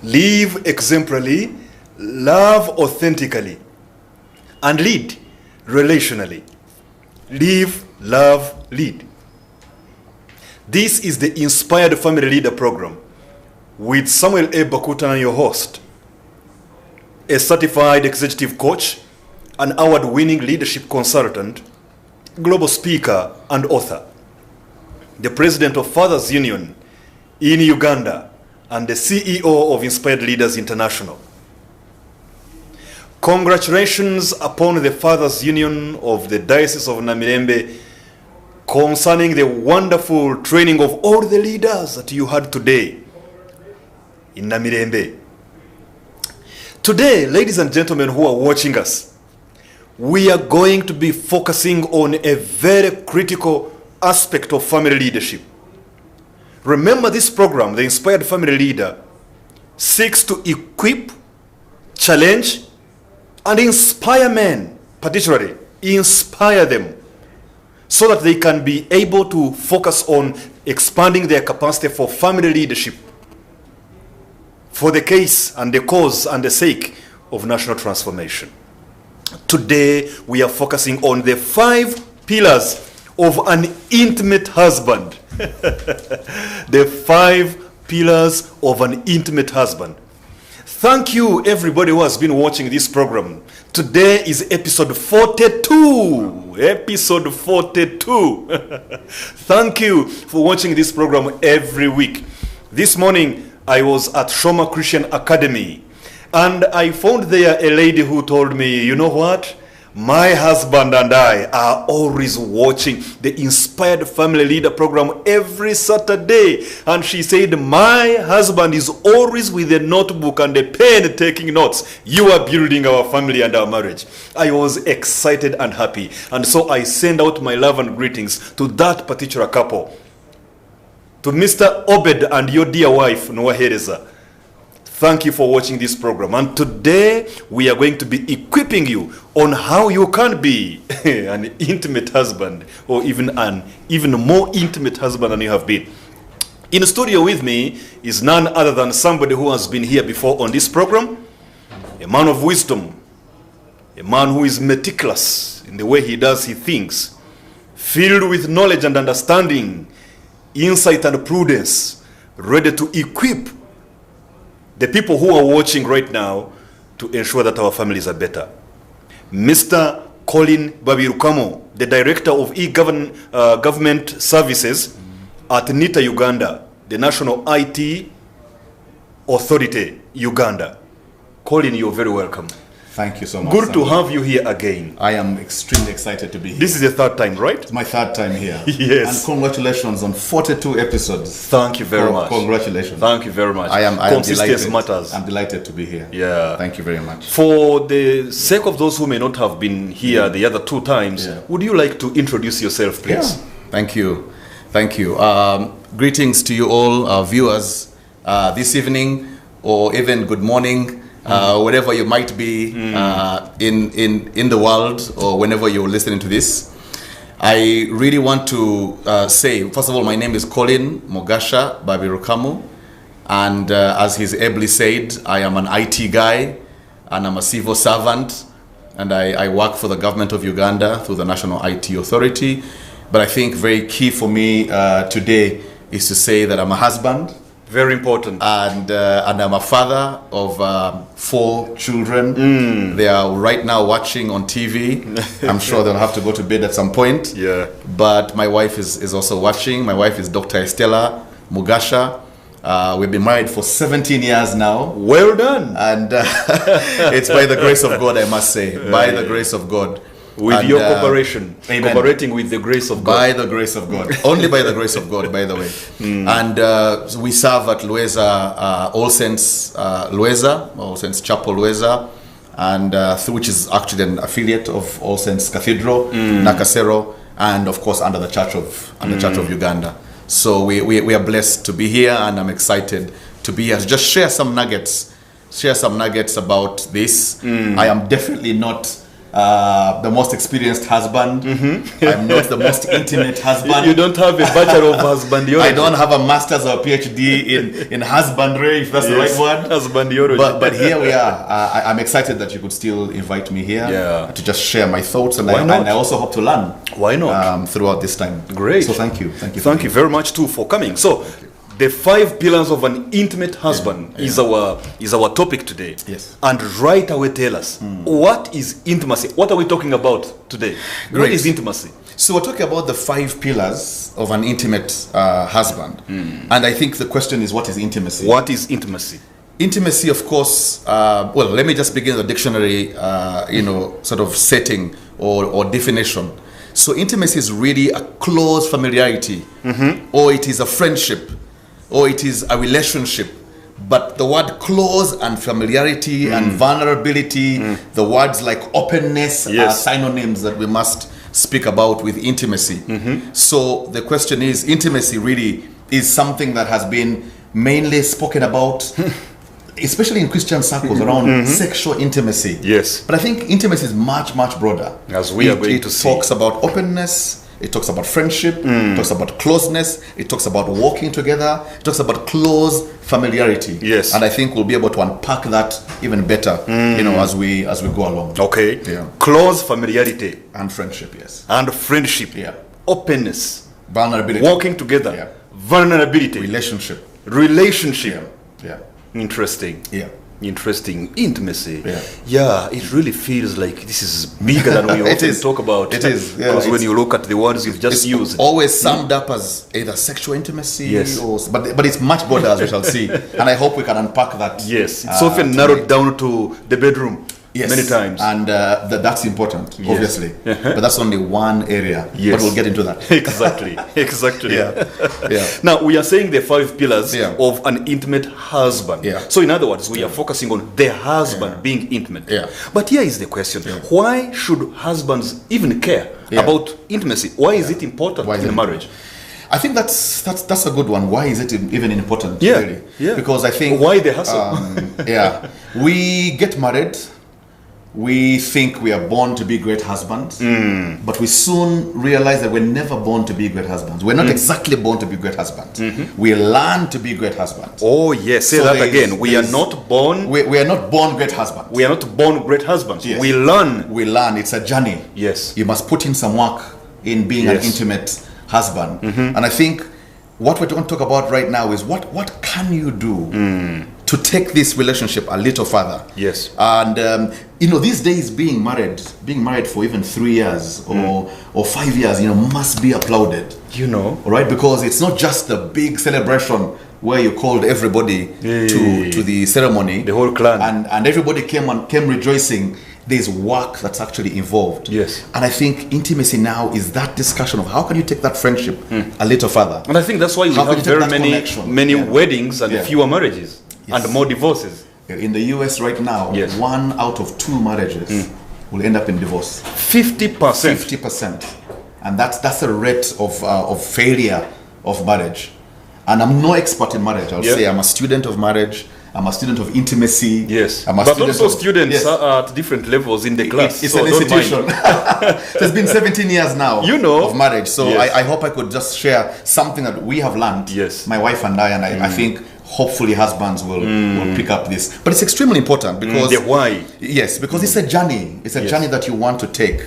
live exemplarily, love authentically, and lead relationally. Live, love, lead. This is the Inspired Family Leader Program with Samuel A. Bakutana, your host, a certified executive coach, an award-winning leadership consultant, global speaker, and author, the president of Fathers Union in Uganda, and the CEO of Inspired Leaders International. Congratulations upon the Fathers Union of the Diocese of Namirembe concerning the wonderful training of all the leaders that you had today in Namirembe. Today, ladies and gentlemen who are watching us, we are going to be focusing on a very critical aspect of family leadership. Remember, this program, the Inspired Family Leader, seeks to equip, challenge, and inspire men, particularly inspire them, so that they can be able to focus on expanding their capacity for family leadership for the case and the cause and the sake of national transformation. Today, we are focusing on the 5 pillars of an intimate husband. The 5 pillars of an intimate husband. Thank you, everybody who has been watching this program. Today is episode 42. Episode 42. Thank you for watching this program every week. This morning, I was at Shoma Christian Academy, and I found there a lady who told me, you know what? My husband and I are always watching the Inspired Family Leader program every Saturday. And she said, my husband is always with a notebook and a pen taking notes. You are building our family and our marriage. I was excited and happy. And so I send out my love and greetings to that particular couple. To Mr. Obed and your dear wife, Noah Hereza. Thank you for watching this program. And today we are going to be equipping you on how you can be an intimate husband, or even an even more intimate husband than you have been. In the studio with me is none other than somebody who has been here before on this program, a man of wisdom, a man who is meticulous in the way he does his things, filled with knowledge and understanding, insight and prudence, ready to equip the people who are watching right now to ensure that our families are better. Mr. Collin Babirukamu, the Director of Government Services at NITA Uganda, the National IT Authority Uganda. Collin, you're very welcome. Thank you so much. Good to have you here again. I am extremely excited to be here. This is the 3rd time, right? It's my 3rd time here. Yes. And congratulations on 42 episodes. Thank you very much. Congratulations. Thank you very much. I am Consistency delighted. matters. I'm delighted to be here. Yeah. Thank you very much. For the sake of those who may not have been here the other 2 times, would you like to introduce yourself, please? Yeah. Thank you. Thank you. Greetings to you all, our viewers, this evening, or even good morning. Wherever you might be in the world, or whenever you're listening to this, I really want to say, first of all, my name is Collin Babirukamu, and as he's ably said, I am an IT guy, and I'm a civil servant, and I work for the government of Uganda through the National IT Authority. But I think very key for me today is to say that I'm a husband. Very important. And I'm a father of 4 children. They are right now watching on TV. I'm sure they'll have to go to bed at some point. Yeah. But my wife is also watching. My wife is Dr. Estella Mugasha. We've been married for 17 years now. Well done. And it's by the grace of God, I must say. By the grace of God. With your cooperation, amen. Cooperating with the grace of God. By the grace of God. Only by the grace of God, by the way. And we serve at Lueza, All Saints Lueza, All Saints Chapel Lueza, and which is actually an affiliate of All Saints Cathedral, Nakasero, and of course under the Church of Uganda. So we are blessed to be here, and I'm excited to be here to just share some nuggets about this. I am definitely not the most experienced husband. I'm not the most intimate husband. You don't have a bachelor of husbandiology. I don't have a master's or a PhD in husbandry, if that's the right word. Husbandiology. But here we are. I'm excited that you could still invite me here to just share my thoughts, and I also hope to learn. Why not? Throughout this time. Great. So thank you. Thank you very much too for coming. So, the 5 pillars of an intimate husband is our topic today. Yes. And right away tell us, what is intimacy? What are we talking about today? Great. What is intimacy? So we're talking about the 5 pillars of an intimate husband. And I think the question is, what is intimacy? What is intimacy? Intimacy, of course, well, let me just begin the dictionary, sort of setting or definition. So intimacy is really a close familiarity, or it is a friendship, or it is a relationship. But the word close and familiarity and vulnerability, the words like openness are synonyms that we must speak about with intimacy. So the question is, intimacy really is something that has been mainly spoken about, especially in Christian circles, around sexual intimacy. Yes. But I think intimacy is much, much broader. As we are going to see. It talks about openness, it talks about friendship, it talks about closeness, it talks about walking together, it talks about close familiarity. Yes. And I think we'll be able to unpack that even better, as we go along. Okay. Yeah. Close familiarity. And friendship, yes. And friendship. Yeah. Openness. Vulnerability. Walking together. Yeah. Vulnerability. Relationship. Yeah. Interesting. Yeah. Interesting. Intimacy. Yeah. It really feels like this is bigger than we often talk about. It is. Yeah, because when you look at the words you've just used, always summed up as either sexual intimacy but it's much broader, as we shall see. And I hope we can unpack that. Yes. It's often narrowed down to the bedroom. Yes. Many times. And that's important, obviously. But that's only one area. Yes. But we'll get into that. Exactly. Yeah. Now, we are saying the 5 pillars of an intimate husband. Yeah. So, in other words, we are focusing on the husband being intimate. Yeah. But here is the question. Why should husbands even care about intimacy? Why is it important in a marriage? I think that's a good one. Why is it even important? Yeah. Really? Yeah. Because I think... Why the hustle? We get married. We think we are born to be great husbands, but we soon realize that we're never born to be great husbands. We're not exactly born to be great husbands. We learn to be great husbands. Oh, yes. Say that again. We are not born... We are not born great husbands. We are not born great husbands. Yes. We learn. It's a journey. Yes. You must put in some work in being an intimate husband. And I think what we're going to talk about right now is what can you do to take this relationship a little further. Yes. And these days being married for even 3 years or 5 years, must be applauded. All right? Because it's not just the big celebration where you called everybody to the ceremony. The whole clan. And everybody came rejoicing. There's work that's actually involved. Yes. And I think intimacy now is that discussion of how can you take that friendship a little further. And I think that's why we have very many weddings and fewer marriages. Yes. And more divorces. In the US right now, 1 out of 2 marriages will end up in divorce. 50%. 50%. And that's a rate of failure of marriage. And I'm no expert in marriage. I'll say I'm a student of marriage. I'm a student of intimacy. Yes. But also students are at different levels in the class. It's an institution. So it's been 17 years now of marriage. So I hope I could just share something that we have learned. Yes. My wife and I think hopefully husbands will pick up this. But it's extremely important because... why? Yes, because it's a journey. It's a journey that you want to take.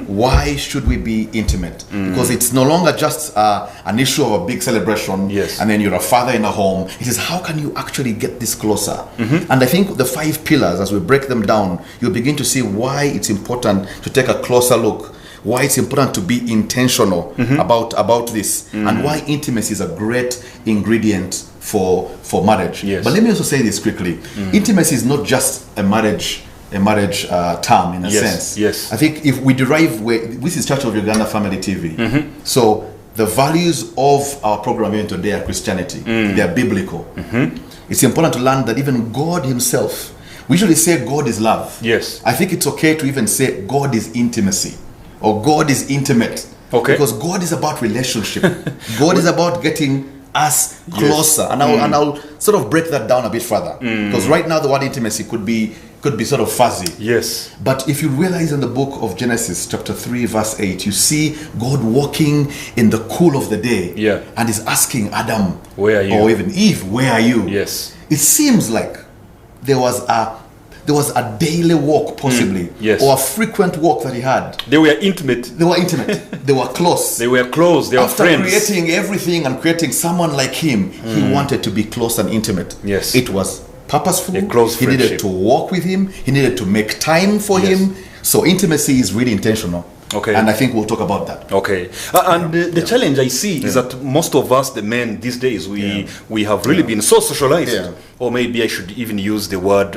Why should we be intimate? Because it's no longer just an issue of a big celebration and then you're a father in a home. It is how can you actually get this closer? And I think the 5 pillars, as we break them down, you'll begin to see why it's important to take a closer look, why it's important to be intentional about this, and why intimacy is a great ingredient for marriage. Yes. But let me also say this quickly. Intimacy is not just a marriage term in a sense. Yes. I think if we derive this is Church of Uganda Family TV. So the values of our program here today are Christianity. They are biblical. It's important to learn that even God himself, we usually say God is love. Yes. I think it's okay to even say God is intimacy or God is intimate. Okay. Because God is about relationship. God is about getting us closer. And I'll sort of break that down a bit further. Because right now the word intimacy could be could be sort of fuzzy. Yes. But if you realize in the book of Genesis, chapter 3, verse 8, you see God walking in the cool of the day. Yeah. And is asking Adam, where are you? Or even Eve, where are you? Yes. It seems like there was a daily walk, possibly, yes. or a frequent walk that he had. They were intimate. They were intimate. They were close. They were close. They were After friends. creating everything and creating someone like him, he wanted to be close and intimate. Yes. It was purposeful. A close he friendship. needed to walk with him. He needed to make time for him. So intimacy is really intentional. Okay. And I think we'll talk about that. Okay. And the challenge I see is that most of us, the men these days, we have really been so socialized. Yeah. Or maybe I should even use the word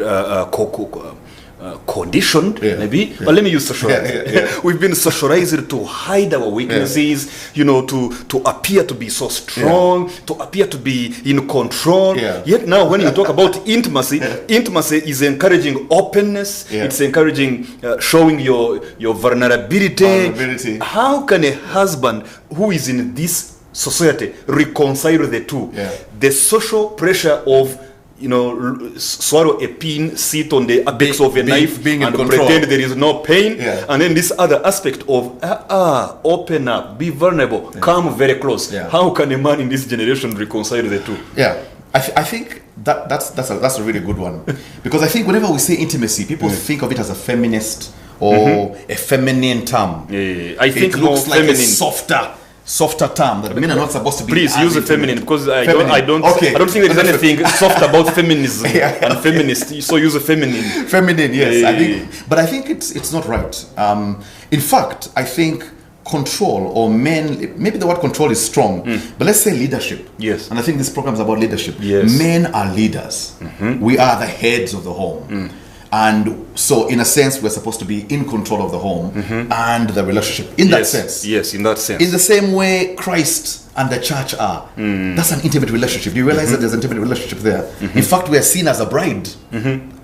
conditioned, maybe. Yeah. But let me use socialized. We've been socialized to hide our weaknesses, you know, to appear to be so strong, to appear to be in control. Yeah. Yet now when you talk about intimacy, intimacy is encouraging openness. Yeah. It's encouraging showing your vulnerability. How can a husband who is in this society reconcile the two? Yeah. The social pressure of, you know, swallow a pin, sit on the apex of a knife, being and in control. pretend there is no pain. Yeah. And then this other aspect of open up, be vulnerable, come very close. Yeah. How can a man in this generation reconcile the two? Yeah, I think that's a really good one, because I think whenever we say intimacy, people think of it as a feminist or a feminine term. Yeah. I think it more looks like feminine. a softer term that men are not supposed to be. Please use the feminine, because I don't Okay. think there is anything soft about feminism Yeah. and feminist. So use the feminine. Feminine, yes. Yeah. But I think it's not right. In fact, I think control, or men, maybe the word control is strong, but let's say leadership. Yes. And I think this program is about leadership. Yes. Men are leaders. We are the heads of the home. And so, in a sense, we're supposed to be in control of the home and the relationship. In that sense. Yes, in that sense. In the same way Christ and the church are. That's an intimate relationship. Do you realize that there's an intimate relationship there? In fact, we are seen as a bride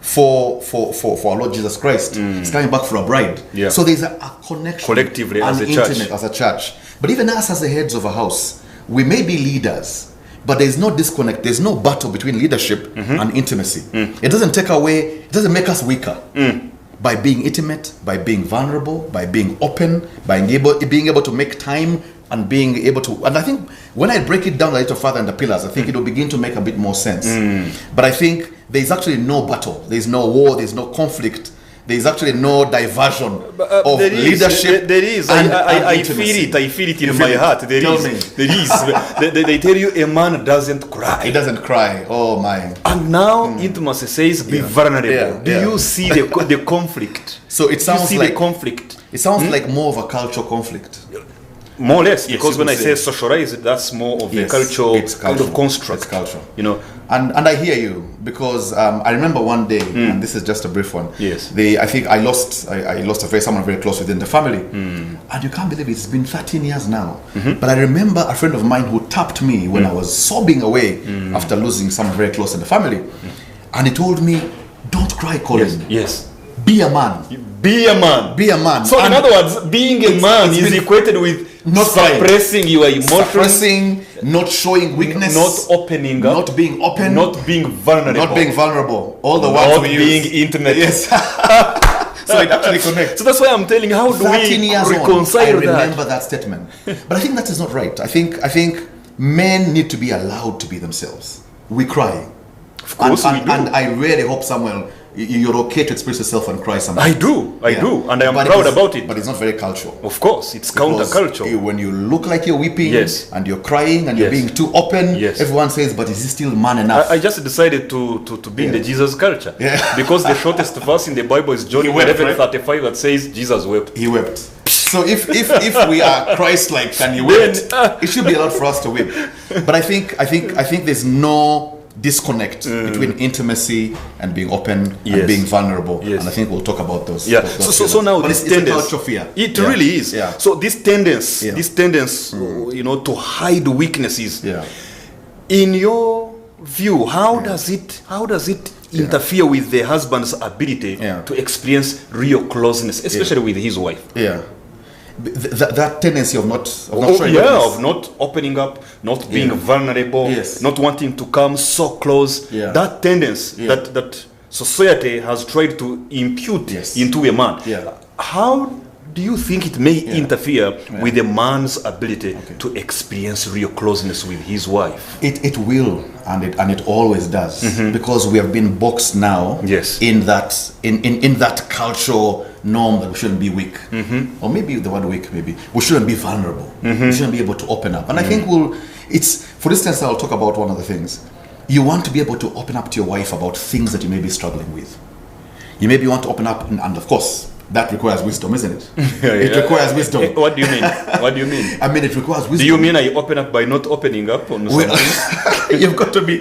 for our Lord Jesus Christ. He's coming back for a bride. Yeah. So there's a connection. Collectively, as a intimate church. as a church. But even us as the heads of a house, we may be leaders, but there's no disconnect. There's no battle between leadership and intimacy. It doesn't take away, it doesn't make us weaker. By being intimate, by being vulnerable, by being open, by being able to make time, and being able to, and I think when I break it down a little further in the pillars, I think it will begin to make a bit more sense. But I think there's actually no battle, there's no war, there's no conflict, there's actually no diversion of leadership. There is. I feel it in my heart. There is. They tell you a man doesn't cry. He doesn't cry. Oh my. And now intimacy says be vulnerable. Do you see the conflict? So it sounds like the conflict. It sounds like more of a cultural conflict. More or less, because when I say socialized, that's more of a cultural kind of construct. It's cultural. You know. And I hear you, because I remember one day, and this is just a brief one. Yes. I think I lost someone very close within the family, and you can't believe it's been 13 years now. But I remember a friend of mine who tapped me when I was sobbing away after losing someone very close in the family, and he told me, "Don't cry, Collin. Yes. Be a man. Be a man. Be a man." So in other words, being a man is equated with not suppressing your emotions, suppressing, not showing weakness, not opening up, not being open, not being vulnerable, all the not words we being use. intimate. Yes. So it actually connects. So that's why I'm telling how do 13 we years reconcile I that? remember that statement. But I think that is not right. I think men need to be allowed to be themselves. We cry. Of course we do. And I really hope, Samuel, you're okay to express yourself and cry sometimes. I do, and I am proud about it. But it's not very cultural. Of course, it's countercultural. When you look like you're weeping, and you're crying, and you're Yes. being too open, Yes. everyone says, "But is he still man enough?" I just decided to be in the Jesus culture. Because the shortest verse in the Bible is John 11:35 that says Jesus wept. He wept. So if we are Christ-like and he wept, it should be allowed for us to weep. But I think there's no disconnect between intimacy and being open and being vulnerable. Yes. And I think we'll talk about those. Yeah. those So now but this it's a tendency, culture fear. It really is. Yeah. So this tendency, you know, to hide weaknesses. Yeah. In your view, how does it interfere with the husband's ability to experience real closeness, especially with his wife? Yeah. That tendency of not showing of not opening up, not being vulnerable, not wanting to come so close. That tendency, society has tried to impute into a man. How do you think it may interfere with a man's ability to experience real closeness with his wife? It will, and it always does, because we have been boxed now in that cultural norm that we shouldn't be weak, or maybe the word weak, maybe we shouldn't be vulnerable, we shouldn't be able to open up. And I think for instance, I'll talk about one of the things. You want to be able to open up to your wife about things that you may be struggling with. You maybe want to open up, and of course, that requires wisdom, isn't it? It requires wisdom. What do you mean? What do you mean? I mean, it requires wisdom. Do you mean I open up by not opening up on something? You've got to be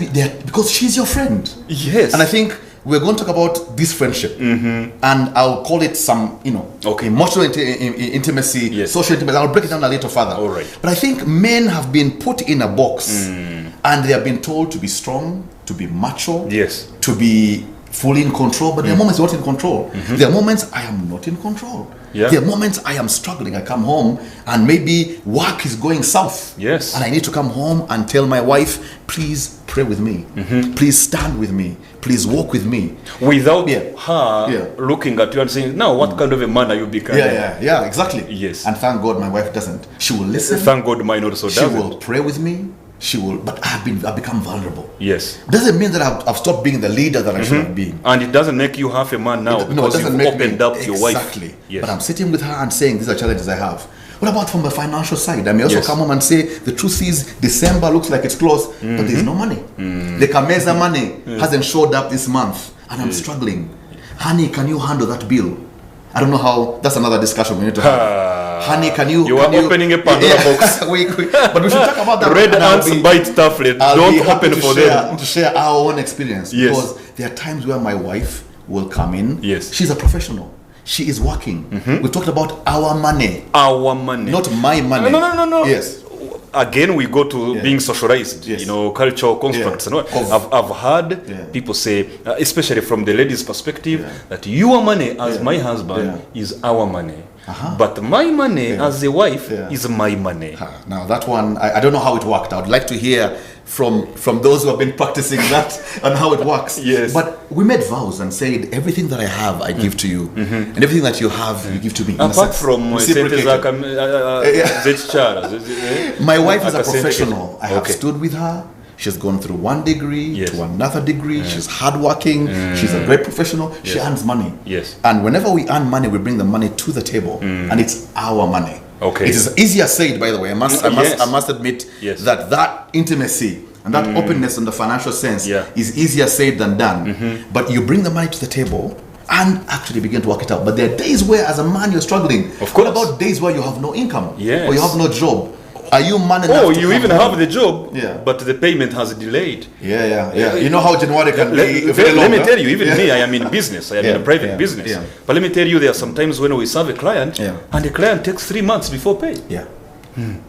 there because she's your friend. Yes. And I think we're going to talk about this friendship, and I'll call it some, emotional intimacy, social intimacy. I'll break it down a little further. All right. But I think men have been put in a box, and they have been told to be strong, to be macho, to be fully in control, but there are moments you're not in control. There are moments I am not in control. There are moments I am struggling. I come home and maybe work is going south. And I need to come home and tell my wife, please pray with me. Please stand with me. Please walk with me. Without her looking at you and saying, now what kind of a man are you becoming? Yeah, exactly. Yes. And thank God my wife doesn't. She will listen. Thank God mine also doesn't. She will pray with me. She will, but I've become vulnerable. Yes. Doesn't mean that I've stopped being the leader that I should have been. And it doesn't make you half a man now because you've opened up to your wife. Exactly. Yes. But I'm sitting with her and saying, these are challenges I have. What about from the financial side? I may also come home and say, the truth is, December looks like it's close, but there's no money. The Kameza money hasn't showed up this month, and I'm struggling. Honey, can you handle that bill? I don't know how, that's another discussion we need to have. Honey, can you... You are opening a Pandora box. But we should talk about that. Red ants bite toughness. Don't open for them. To share our own experience. Because there are times where my wife will come in. She's a professional. She is working. We talked about our money. Our money. Not my money. No. Yes. Again, we go to being socialized, cultural constructs. I've heard people say, especially from the lady's perspective, that your money as my husband is our money. But my money as a wife is my money. Now that one, I don't know how it worked out. I'd like to hear from those who have been practicing that and how it works. But we made vows and said, everything that I have, I give to you. And everything that you have, you give to me. Apart from my wife is a professional. I have stood with her. She's gone through one degree to another degree. She's hardworking. She's a great professional. She earns money. And whenever we earn money, we bring the money to the table, and it's our money. It is easier said, by the way. I must admit that intimacy and that openness in the financial sense is easier said than done. But you bring the money to the table and actually begin to work it out. But there are days where, as a man, you're struggling. Of course. What about days where you have no income or you have no job? Are you man enough? Oh, you even have the job, but the payment has delayed. You know how January can be. Let me tell you, even me, I am in business. I am in a private business. But let me tell you, there are some times when we serve a client, and the client takes 3 months before pay.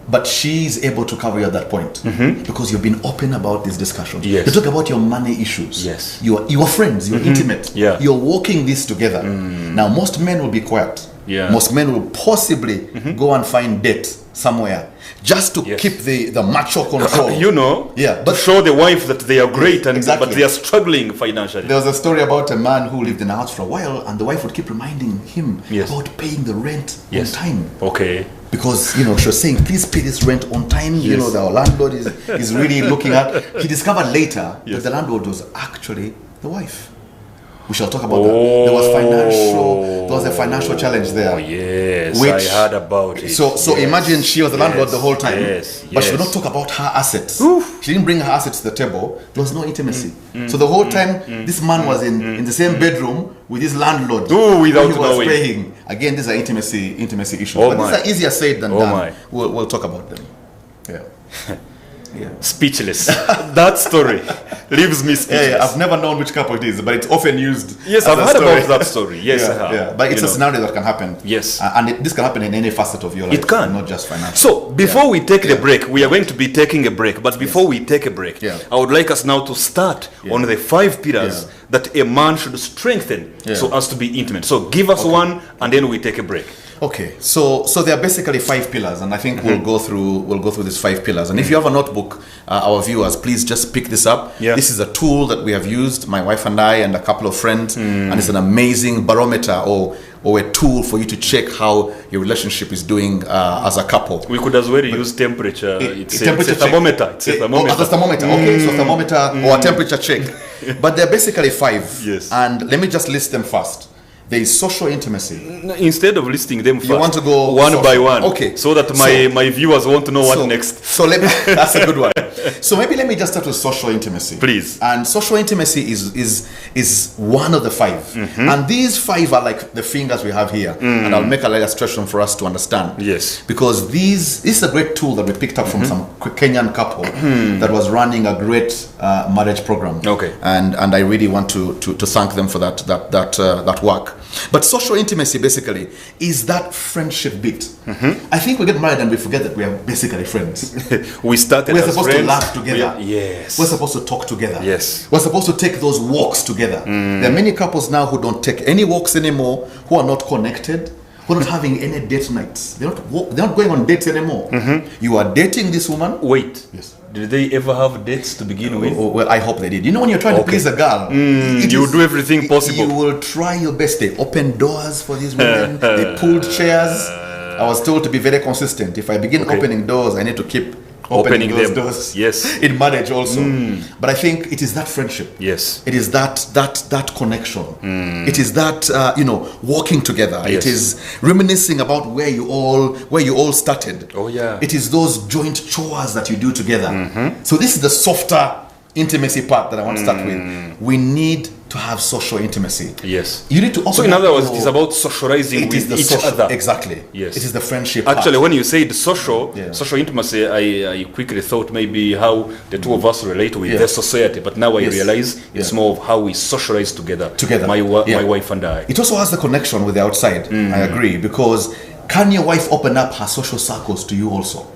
But she's able to cover you at that point because you've been open about this discussion. You talk about your money issues. You are friends. You're intimate. You're walking this together. Now, most men will be quiet. Most men will possibly go and find debt somewhere just to keep the macho control. But to show the wife that they are great but they are struggling financially. There was a story about a man who lived in a house for a while, and the wife would keep reminding him about paying the rent on time. Because she was saying, please pay this rent on time. The landlord is really looking at. He discovered later that the landlord was actually the wife. We shall talk about that. There was a financial challenge there. I heard about it. So imagine she was the landlord the whole time. But she would not talk about her assets. She didn't bring her assets to the table. There was no intimacy. So the whole time, this man was in the same bedroom with his landlord. Without he was paying. Again, these are intimacy issues. But these are easier said than done. We'll talk about them. Speechless. That story leaves me speechless. I've never known which couple it is, but it's often used. I've heard about that story. I have. But it's a scenario that can happen. And this can happen in any facet of your life. It can, not just financial. So before we take the break, we are going to be taking a break. But before we take a break, I would like us now to start on the 5 pillars that a man should strengthen so as to be intimate. So give us one, and then we take a break. Okay, so there are basically 5 pillars, and I think we'll go through these 5 pillars. And if you have a notebook, our viewers, please just pick this up. Yeah. This is a tool that we have used, my wife and I and a couple of friends, and it's an amazing barometer or a tool for you to check how your relationship is doing as a couple. We could as well use temperature. It's a temperature thermometer. It's a thermometer. It's a thermometer. Okay, so thermometer or a temperature check. But they're basically 5. Yes. And let me just list them first. There is social intimacy. Instead of listing them first, you want to go one social. by one. Okay. So that my viewers want to know what next. So let me, that's a good one. So maybe let me just start with social intimacy. Please. And social intimacy is one of the 5. And these 5 are like the fingers we have here. And I'll make a illustration for us to understand. Yes. Because this is a great tool that we picked up from some Kenyan couple that was running a great marriage program. Okay. And I really want to thank them for that work. But social intimacy basically is that friendship bit. I think we get married and we forget that we are basically friends. We're supposed to laugh together. Yes. We're supposed to talk together. Yes. We're supposed to take those walks together. There are many couples now who don't take any walks anymore, who are not connected, who are not having any date nights. They're not going on dates anymore. You are dating this woman. Wait. Yes. Did they ever have dates to begin with? Oh, well, I hope they did. You know, when you're trying to please a girl, you do everything possible. You will try your best. They open doors for these women. They pulled chairs. I was told to be very consistent. If I begin opening doors, I need to keep opening those doors. Yes. In marriage also. But I think it is that friendship. Yes. It is that connection. It is that walking together. Yes. It is reminiscing about where you all started. Oh yeah. It is those joint chores that you do together. So this is the softer intimacy part that I want to start with. We need to have social intimacy. Yes. You need to also. So in other words, it is about socializing with each other. Exactly. Yes. It is the friendship. Actually, part. when you said social intimacy, I quickly thought maybe how the two of us relate with the society. But now I realize it's more of how we socialize together. My wife and I. It also has the connection with the outside. I agree, because can your wife open up her social circles to you also?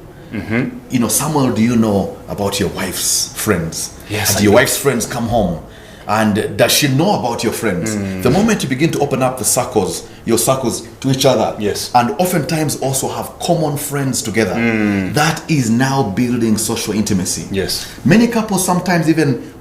Samuel, do you know about your wife's friends? Yes. And your wife's friends come home. And does she know about your friends? The moment you begin to open up your circles to each other, and oftentimes also have common friends together, that is now building social intimacy. Yes. Many couples sometimes even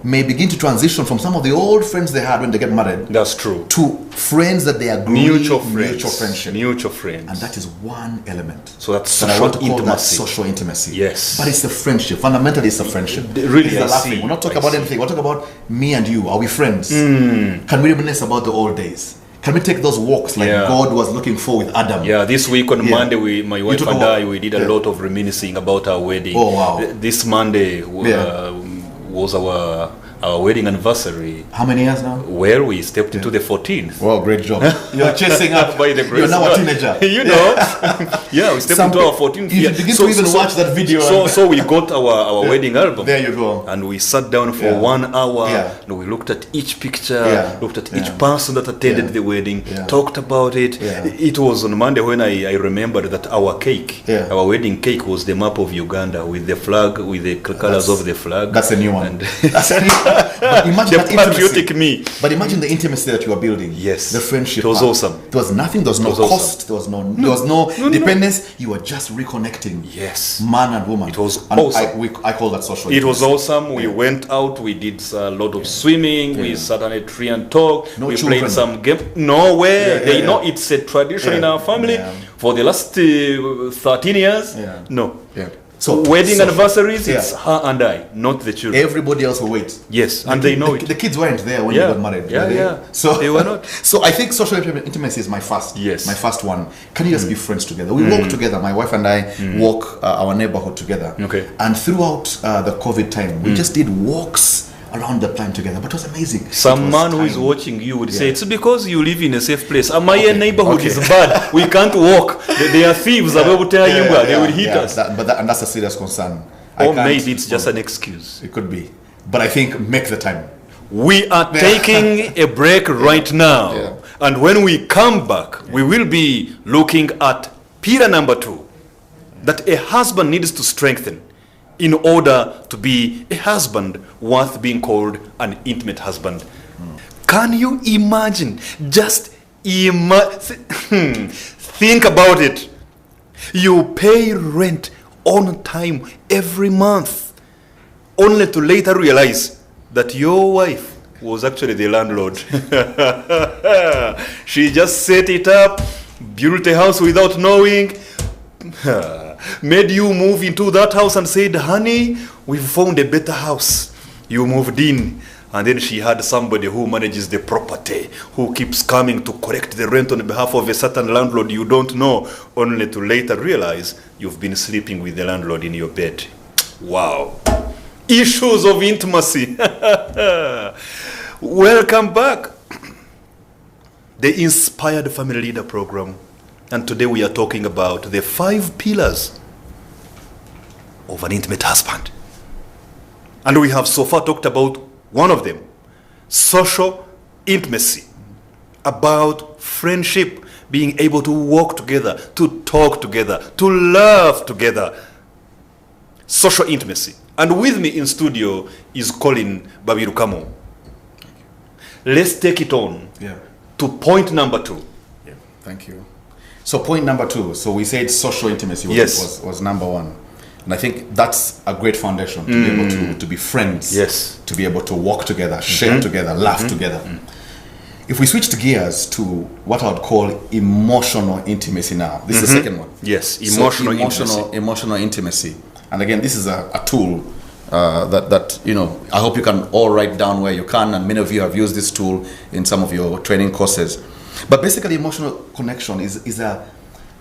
may begin to transition from some of the old friends they had when they get married. That's true. To friends that they agree. Mutual friendship. Mutual friends. And that is one element. So that's social social I want to call intimacy. that social intimacy. Yes. But it's the friendship. Fundamentally, it's the friendship. Really, it's the laughing. We're not talking about anything. We're talking about me and you. Are we friends? Can we reminisce about the old days? Can we take those walks like God was looking for with Adam? Yeah, this week on Monday, my wife and I, we did a lot of reminiscing about our wedding. Oh, wow. This Monday was our wedding anniversary. How many years now? Well, we stepped into the 14th. Wow, great job. You're chasing up. By the grace. You're now a teenager. We stepped into our 14th year. You begin to even watch that video. So we got our wedding album. There you go. And we sat down for 1 hour. And we looked at each picture, looked at each person that attended the wedding, talked about it. It was on Monday when I remembered that our cake, our wedding cake, was the map of Uganda with the flag, with the colors of the flag. That's a new one. That's a new one. But imagine the patriotic me. But imagine the intimacy that you are building. Yes. The friendship. It was awesome. There was nothing. There was no cost. There was no dependence. You were just reconnecting. Yes. Man and woman. It was awesome. I call that social intimacy. It was awesome. We went out. We did a lot of swimming. We sat on a tree and talked. No we children. Played some game. No way. They know it's a tradition in our family. For the last 13 years. No. Yeah. So wedding anniversaries, it's her and I, not the children. Everybody else will wait. Yes, and they know it. The kids weren't there when you got married. So they were not. So I think social intimacy is my first. Yes. My first one. Can you just be friends together? We walk together. My wife and I walk our neighborhood together. Okay. And throughout the COVID time, we just did walks around the plan together, but it was amazing. Some man who is watching you would say, it's because you live in a safe place. My neighborhood is bad. We can't walk. They are thieves. They will hit us. And that's a serious concern. Or maybe it's just an excuse. It could be. But I think make the time. We are taking a break right now. And when we come back, we will be looking at pillar number 2, that a husband needs to strengthen in order to be a husband worth being called an intimate husband. Can you imagine just Think about it. You pay rent on time every month, only to later realize that your wife was actually the landlord. She just set it up, built a house without knowing, made you move into that house and said, honey, we've found a better house. You moved in. And then she had somebody who manages the property, who keeps coming to collect the rent on behalf of a certain landlord you don't know, only to later realize you've been sleeping with the landlord in your bed. Wow. Issues of intimacy. Welcome back. The Inspired Family Leader Program. And today we are talking about the 5 pillars of an intimate husband. And we have so far talked about one of them, social intimacy, about friendship, being able to walk together, to talk together, to laugh together. Social intimacy. And with me in studio is Collin Babirukamu. Let's take it on to point number 2. Yeah, thank you. So point number 2. So we said social intimacy was number 1. And I think that's a great foundation to be able to be friends, to be able to walk together, share together, laugh together. If we switch the gears to what I would call emotional intimacy now, this is the second one. Yes, emotional intimacy. And again, this is a tool that I hope you can all write down where you can, and many of you have used this tool in some of your training courses. But basically, emotional connection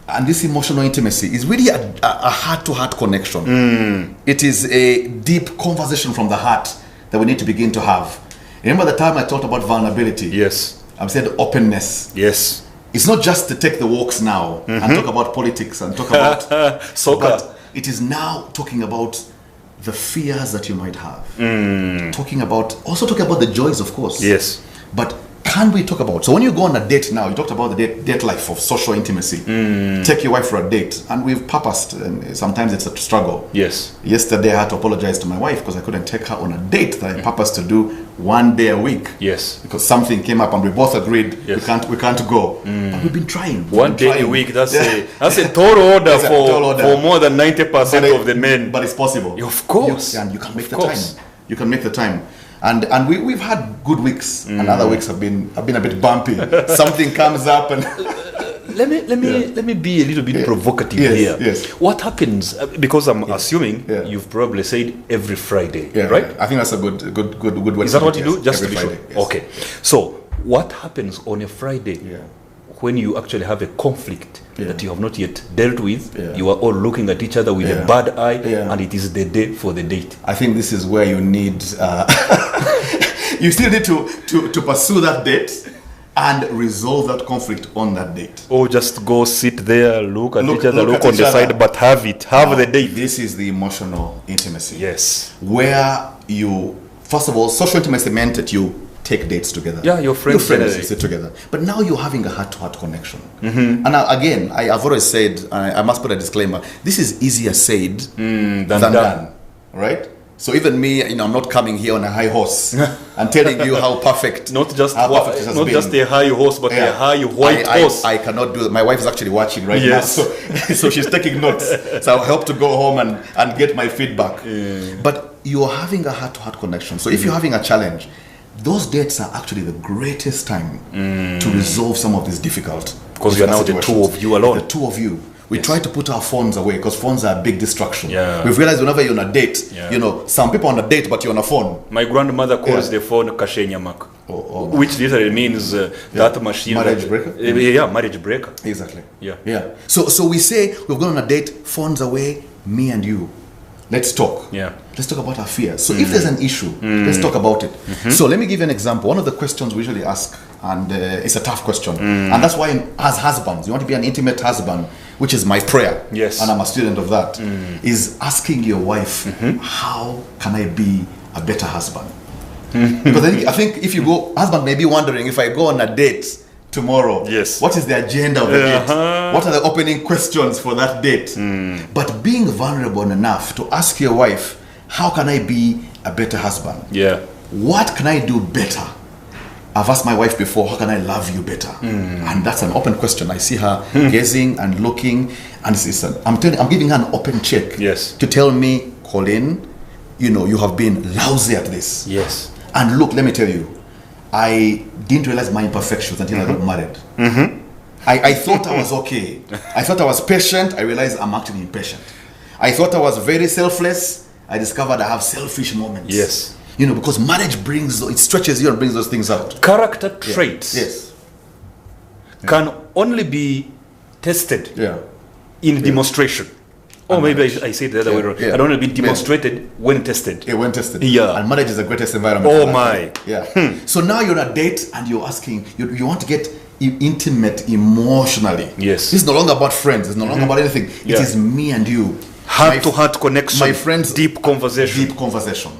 and this emotional intimacy is really a heart-to-heart connection. It is a deep conversation from the heart that we need to begin to have. Remember the time I talked about vulnerability? Yes. I've said openness. Yes. It's not just to take the walks now and talk about politics and talk about soccer. But it is now talking about the fears that you might have. Talking about the joys, of course. Yes. But can we talk about, so when you go on a date now, you talked about the date life of social intimacy. Take your wife for a date, and we've purposed, and sometimes it's a struggle. Yes. Yesterday I had to apologize to my wife because I couldn't take her on a date that I purposed to do 1 day a week. Yes. Because something came up and we both agreed we can't go. But we've been trying. One day a week, that's a tall order for more than 90% of the men. But it's possible. Of course. And you can make the time. You can make the time. And we've had good weeks, and other weeks have been a bit bumpy. Something comes up, and let me be a little bit provocative here. Yes. What happens? Because I'm assuming you've probably said every Friday, right? I think that's a good way. Is that what you do? Just every to be Friday, sure. Okay. So what happens on a Friday when you actually have a conflict that you have not yet dealt with? You are all looking at each other with a bad eye, and it is the day for the date. I think this is where you need you still need to pursue that date and resolve that conflict on that date. Or just go sit there, look at each other, look on the side, but have the date. This is the emotional intimacy. Yes. Where you, first of all, social intimacy meant that you take dates together. Yeah, your friends sit together. But now you're having a heart-to-heart connection. And again, I've always said, I must put a disclaimer, this is easier said than done. Right? So even me, I'm not coming here on a high horse and telling you how perfect not just a high horse, but a high white horse. I cannot do that. My wife is actually watching right now, so she's taking notes. So I hope to go home and get my feedback. But you're having a heart-to-heart connection. So if you're having a challenge, those dates are actually the greatest time to resolve some of these difficult because you're now the two of you alone. The two of you. We try to put our phones away because phones are a big distraction. We've realized whenever you're on a date, some people are on a date, but you're on a phone. My grandmother calls the phone kashe nyamak, which literally means that machine. Marriage breaker? Marriage breaker. Exactly. Yeah. So we say we've gone on a date, phones away, me and you. Let's talk. Let's talk about our fears. So if there's an issue, let's talk about it. So let me give you an example. One of the questions we usually ask, and it's a tough question, and that's why as husbands, you want to be an intimate husband, which is my prayer, and I'm a student of that, is asking your wife, how can I be a better husband? Because I think if you go, husband may be wondering, if I go on a date tomorrow, what is the agenda of the date? What are the opening questions for that date? But being vulnerable enough to ask your wife, how can I be a better husband? What can I do better I've asked my wife before, how can I love you better? And that's an open question. I see her gazing and looking, and I'm giving her an open check. Yes. To tell me, Collin, you have been lousy at this. Yes. And look, let me tell you, I didn't realize my imperfections until I got married. I thought I was okay. I thought I was patient. I realized I'm actually impatient. I thought I was very selfless. I discovered I have selfish moments. Yes. Because marriage it stretches you and brings those things out. Character traits Yes. can only be tested Yeah. in demonstration. Or maybe I say it the other way around. Yeah. Can only be demonstrated when tested. When tested. Yeah. And marriage is the greatest environment. Oh my. Yeah. So now you're on a date and you're asking, you want to get intimate emotionally. Yes. This is no longer about friends. It's no longer about anything. Yeah. It is me and you. Heart-to-heart connection. My friends. Deep conversation. Deep conversation.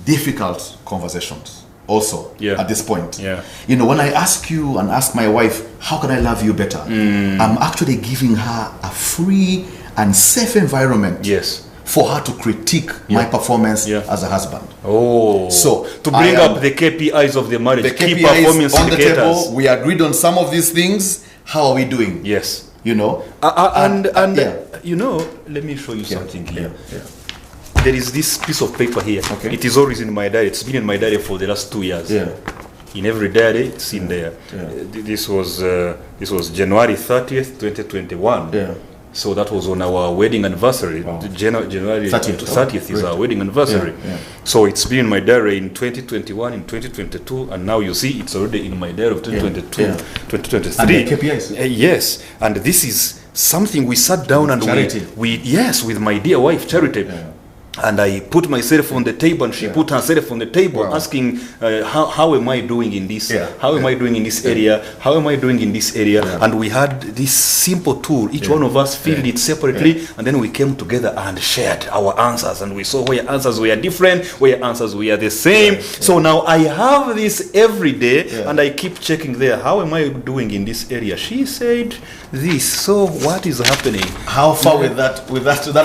Difficult conversations also at this point. Yeah. When I ask you and ask my wife, how can I love you better? I'm actually giving her a free and safe environment. Yes. For her to critique my performance as a husband. Oh. So to bring up the KPIs of the marriage, the key KPIs performance on the indicators. table. We agreed on some of these things. How are we doing? Yes. And let me show you something here. Yeah. There is this piece of paper here. Okay. It is always in my diary. It's been in my diary for the last 2 years. Yeah. In every diary, it's in there. Yeah. This was January 30th, 2021. Yeah. So that was on our wedding anniversary. Wow. January 30th is our wedding anniversary. Yeah. So it's been in my diary in 2021, in 2022, and now you see it's already in my diary of 2022, 2023. And the KPIs. Yes, and this is something we sat down and Charity. with my dear wife, Charity. Yeah. And I put myself on the table, and she put herself on the table, asking, how am I doing in this? Yeah. How am I doing in this area? How am I doing in this area? Yeah. And we had this simple tool. Each one of us filled it separately, and then we came together and shared our answers. And we saw where answers were different, where answers were the same. So now I have this every day, and I keep checking there. How am I doing in this area? She said this. So what is happening? How far with that promise?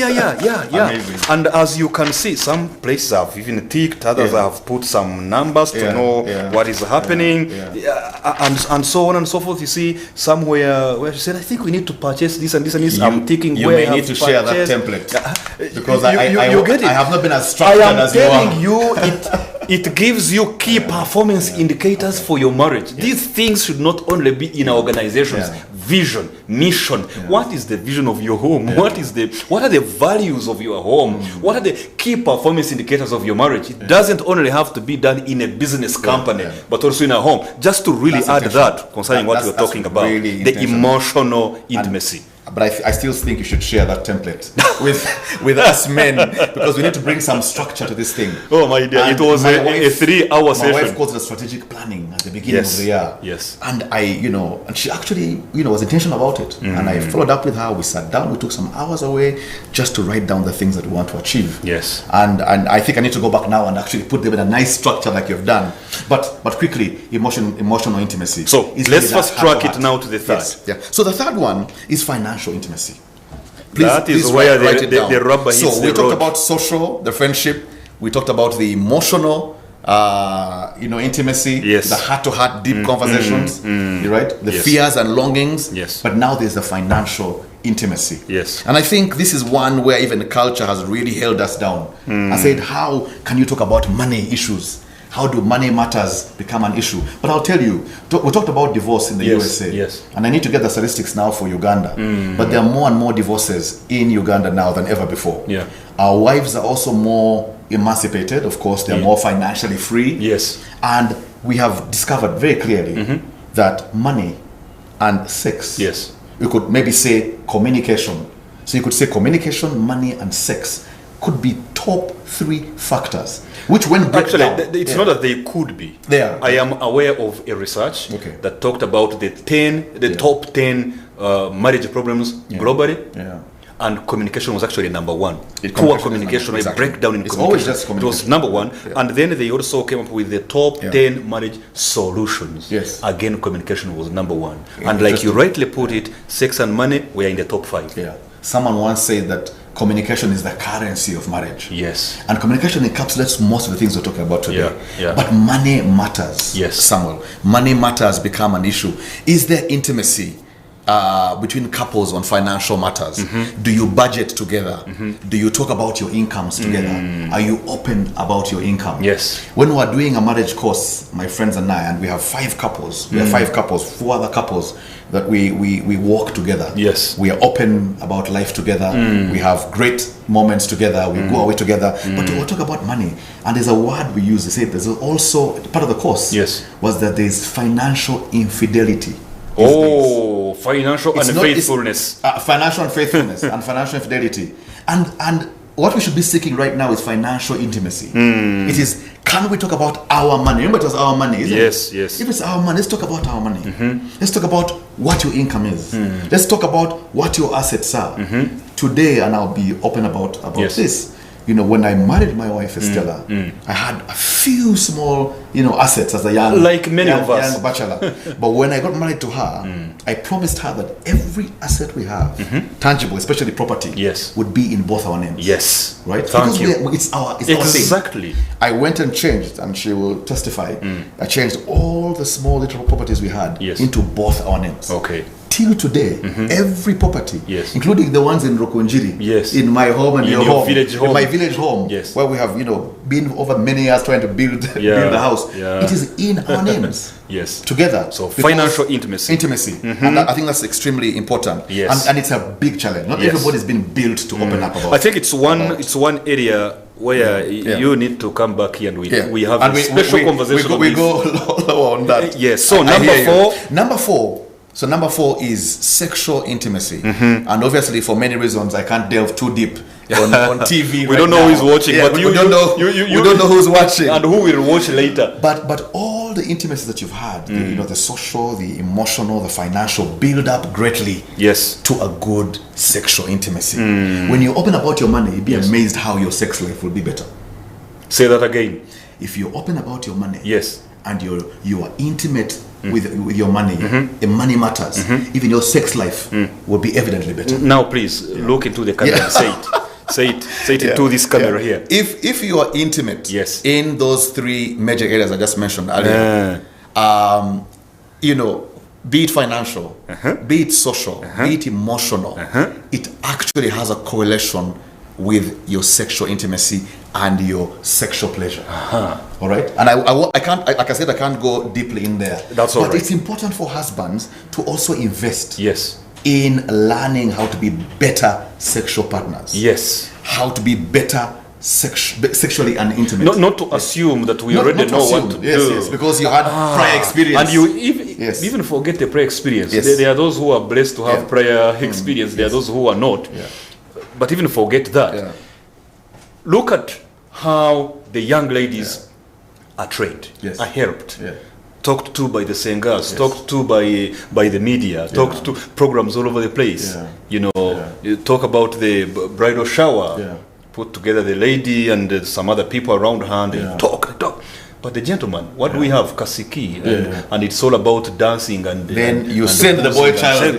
Yeah. Amazing. And as you can see, some places have even ticked, others have put some numbers to know what is happening, and so on and so forth. You see, somewhere where she said, I think we need to purchase this and this and this. I'm ticking you where may I need to share that template. Because you get it. I have not been as structured as you are. I am telling you, it gives you key performance indicators for your marriage. These things should not only be in our organizations. Vision, mission. What is the vision of your home? What are the values of your home? What are the key performance indicators of your marriage? It doesn't only have to be done in a business company, but also in a home. Just to really add that concerning what you're talking about, really the emotional intimacy. But I still think you should share that template with us men, because we need to bring some structure to this thing. Oh my dear, it was a 3-hour session. My wife calls it strategic planning at the beginning of the year. Yes. And and she actually, was intentional about it. And I followed up with her. We sat down. We took some hours away just to write down the things that we want to achieve. Yes. And I think I need to go back now and actually put them in a nice structure like you've done. But quickly, emotional intimacy. So let's fast track it now to the third. Yes. Yeah. So the third one is financial intimacy. Please where the rubber hits the road. So we talked about social, the friendship. We talked about the emotional, intimacy. Yes. The heart-to-heart deep conversations. You're right. The fears and longings. Yes. But now there's the financial intimacy. Yes. And I think this is one where even the culture has really held us down. I said, how can you talk about money issues? How do money matters become an issue? But I'll tell you, we talked about divorce in the USA. Yes. And I need to get the statistics now for Uganda. But there are more and more divorces in Uganda now than ever before. Yeah. Our wives are also more emancipated. Of course, they're more financially free. Yes. And we have discovered very clearly that money and sex, you could maybe say communication. So you could say communication, money, and sex could be top 3 factors, which when actually it's not that they could be. I am aware of a research that talked about the top 10 marriage problems globally, and communication was actually number 1. Poor communication, a breakdown in communication. It was number 1, and then they also came up with the top 10 marriage solutions. Yes. Again, communication was number 1, and like you rightly put it, sex and money were in the top 5. Someone once said that communication is the currency of marriage. Yes. And communication encapsulates most of the things we're talking about today. Yeah. But money matters. Yes. Samuel, money matters become an issue. Is there intimacy between couples on financial matters? Do you budget together? Do you talk about your incomes together? Are you open about your income? Yes. When we're doing a marriage course, my friends and I, and we have 5 couples, we have 5 couples, 4 other couples that we walk together. Yes. We are open about life together. We have great moments together. We go away together. But we'll talk about money. And there's a word we use to say, there's also, part of the course was that there's financial infidelity. Oh, financial unfaithfulness. Financial unfaithfulness and financial infidelity. And what we should be seeking right now is financial intimacy. It is, can we talk about our money? Remember, it was our money, isn't it? Yes. If it's our money, let's talk about our money. Let's talk about what your income is. Let's talk about what your assets are. Today, and I'll be open about this. You know, when I married my wife Estella, I had a few small, assets as a young, like many of us, young bachelor. But when I got married to her, I promised her that every asset we have, tangible, especially property, would be in both our names. Yes, right. Thank you. It's our exactly. Our thing. I went and changed, and she will testify. I changed all the small little properties we had into both our names. Okay. Till today, every property, including the ones in Rokonjiri, in my home and in your home, in my village home, where we have been over many years trying to build the house, it is in our names. Together. So financial intimacy. And I think that's extremely important. And it's a big challenge. Not everybody's been built to open up about. I think it's one area where you need to come back here and we have a special conversation. We go lower on that. Yes. So number 4. So number 4 is sexual intimacy, and obviously for many reasons I can't delve too deep on TV. We don't know who's watching, but we don't know who's watching and who will watch later. But all the intimacy that you've had, the social, the emotional, the financial, build up greatly. To a good sexual intimacy. When you open about your money, you'll be amazed how your sex life will be better. Say that again. If you're open about your money, and you are intimate with your money, the money matters, even your sex life will be evidently better. Now please look into the camera and say it into this camera here. If you are intimate in those 3 major areas I just mentioned earlier, be it financial, be it social, be it emotional, it actually has a correlation with your sexual intimacy and your sexual pleasure. All right, and I can't, like I said, I can't go deeply in there. That's all right. But it's important for husbands to also invest in learning how to be better sexual partners. How to be better sexually and intimate. Not to assume that we already know what to do. Yes, because you had prior experience. And you even forget the prior experience. There are those who are blessed to have prior experience. There are those who are not. But even forget that. Look at how the young ladies are trained, are helped, talked to by the singers, talked to by the media, talked to programs all over the place. You talk about the bridal shower, put together the lady and some other people around her and they talk. But the gentleman, what do we have? Kasiki, and it's all about dancing. And then you send the boy child.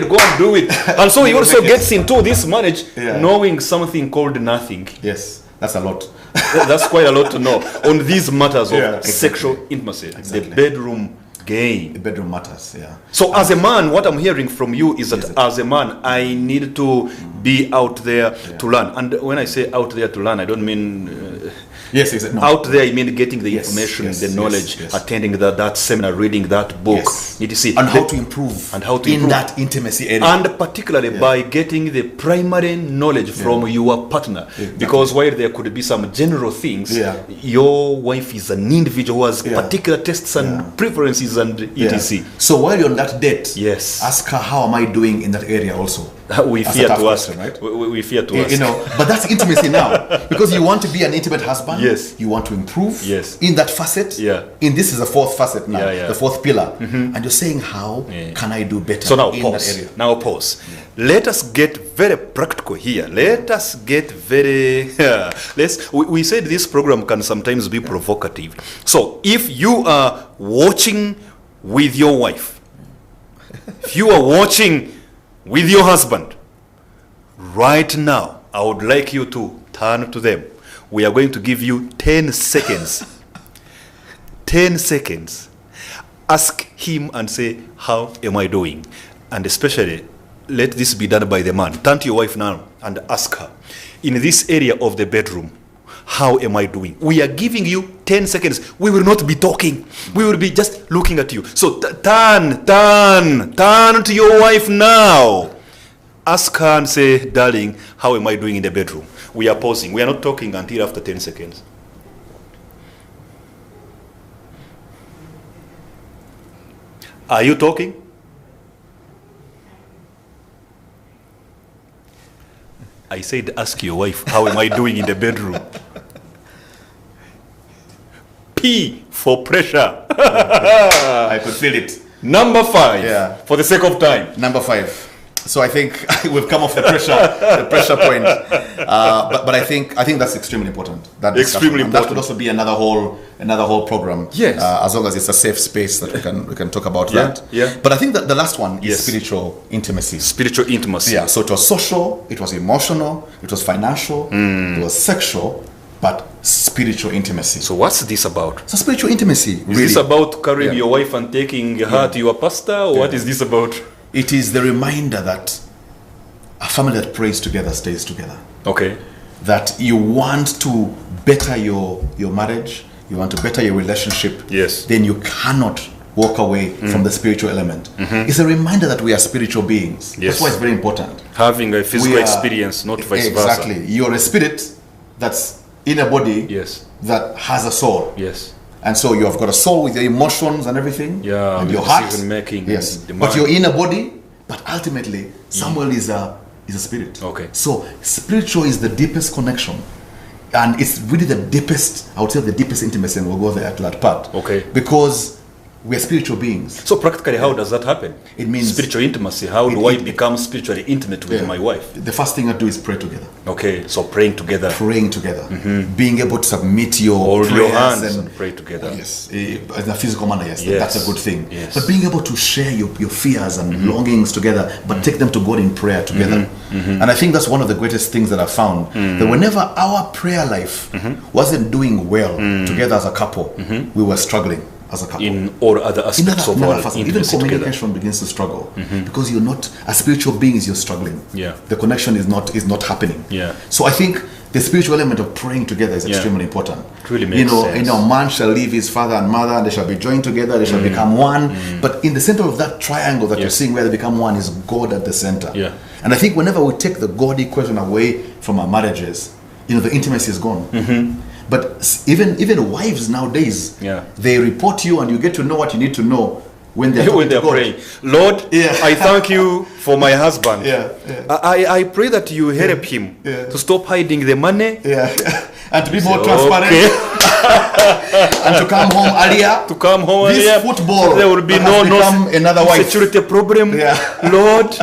Go and do it. And so he also gets into this marriage knowing something called nothing. Yes, that's a lot. That's quite a lot to know on these matters of sexual intimacy, the bedroom game. The bedroom matters, So as a man, what I'm hearing from you is that as a man, I need to be out there to learn. And when I say out there to learn, I don't mean... out there, I mean getting the information, the knowledge, attending that seminar, reading that book, and how to improve, in that intimacy area, and particularly by getting the primary knowledge from your partner. Because while there could be some general things, your wife is an individual who has particular tastes and preferences and etc. So while you're on that date, ask her, how am I doing in that area also? We fear to ask, right? We fear to ask. But that's intimacy now, because you want to be an intimate husband. You want to improve in that facet. In this is the 4th facet now, the 4th pillar. And you're saying, how can I do better? So now in pause. that area? Now pause. Let us get very practical here. Let us get very. We said this program can sometimes be provocative. So if you are watching with your wife, if you are watching with your husband, Right now, I would like you to turn to them. We are going to give you 10 seconds. 10 seconds. Ask him and say, how am I doing? And especially, let this be done by the man. Turn to your wife now and ask her, in this area of the bedroom, how am I doing? We are giving you 10 seconds. We will not be talking. We will be just looking at you. So turn to your wife now. Ask her and say, darling, how am I doing in the bedroom? We are pausing. We are not talking until after 10 seconds. Are you talking? I said, ask your wife, how am I doing in the bedroom? P for pressure. I could feel it. Number 5, for the sake of time. Number 5. So I think we've come off the pressure point. But I think that's extremely important. That extremely important. That could also be another whole program. Yes. As long as it's a safe space that we can talk about that. Yeah. But I think that the last one is spiritual intimacy. Spiritual intimacy. Yeah. So it was social, it was emotional, it was financial, it was sexual, but spiritual intimacy. So what's this about? So spiritual intimacy. Is this about carrying your wife and taking her to your pastor, or what is this about? It is the reminder that a family that prays together stays together. Okay. That you want to better your marriage, you want to better your relationship. Yes. Then you cannot walk away from the spiritual element. It's a reminder that we are spiritual beings. Yes. That's why it's very important. Having a physical experience, not vice versa. Exactly. You're a spirit that's in a body that has a soul. Yes. And so you have got a soul with your emotions and everything, and your heart. Decision-making. Yes, but you're in a body. But ultimately, Samuel is a spirit. Okay. So spiritual is the deepest connection, and it's really the deepest. I would say the deepest intimacy, and we'll go there to that part. Okay. Because we are spiritual beings. So practically, how does that happen? It means spiritual intimacy. How do I become spiritually intimate with my wife? The first thing I do is pray together. Okay, so praying together. Praying together. Being able to submit your prayers your hands and pray together. Yes, in a physical manner, yes. That's a good thing. Yes. But being able to share your fears and longings together, but take them to God in prayer together. And I think that's one of the greatest things that I've found. That whenever our prayer life wasn't doing well together as a couple, we were struggling as a couple. In all other aspects of our intimacy even communication together. begins to struggle because you're not, as spiritual beings, you're struggling. Yeah. The connection is not happening. Yeah. So I think the spiritual element of praying together is extremely important. It really makes sense. Man shall leave his father and mother, and they shall be joined together, they shall become one. But in the center of that triangle that you're seeing where they become one is God at the center. Yeah. And I think whenever we take the God equation away from our marriages, the intimacy is gone. But even wives nowadays, they report you and you get to know what you need to know when they're praying. Lord, I thank you for my husband. I pray that you help him to stop hiding the money. And to be more transparent. And to come home earlier. This football, there will be another wife. Security problem. Lord.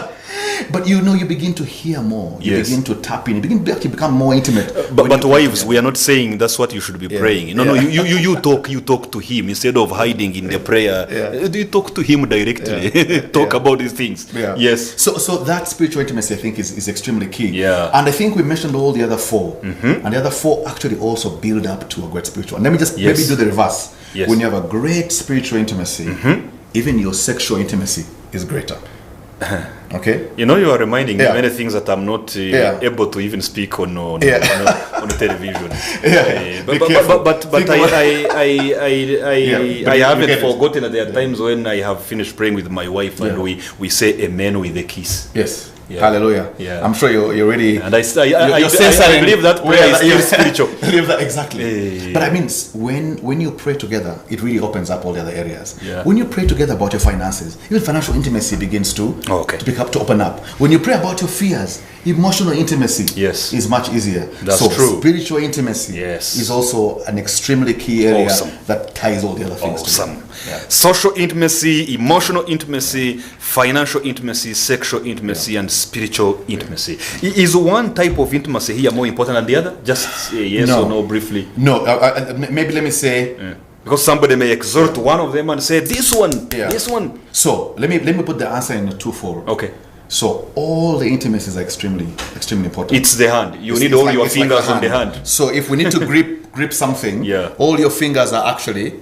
But you begin to hear more. You begin to tap in. You begin to become more intimate. But wives, we are not saying that's what you should be praying. No, you talk to him instead of hiding in the prayer. You talk to him directly. Talk about these things. Yes. So that spiritual intimacy, I think, is extremely key. Yeah. And I think we mentioned all the other 4. And the other 4 actually also build up to a great spiritual. And let me just maybe do the reverse. Yes. When you have a great spiritual intimacy, even your sexual intimacy is greater. Okay. You are reminding me many things that I'm not able to even speak on the television. But I haven't forgotten that there are times when I have finished praying with my wife and we say amen with a kiss. Yes. Hallelujah. I'm sure you're ready. And I believe that prayer is still spiritual. Believe that exactly. But I mean, when you pray together, it really opens up all the other areas. When you pray together about your finances, even financial intimacy begins to open up. When you pray about your fears, emotional intimacy is much easier. That's true. Spiritual intimacy is also an extremely key area that ties all the other things together. Social intimacy, emotional intimacy, financial intimacy, sexual intimacy, and spiritual intimacy. Is one type of intimacy here more important than the other? Just yes or no briefly? No. Maybe let me say... Because somebody may exhort one of them and say, this one. So, let me put the answer in a twofold. Okay. So all the intimacies are extremely important. It's the hand. You need all your fingers on the hand. So if we need to grip something, all your fingers are actually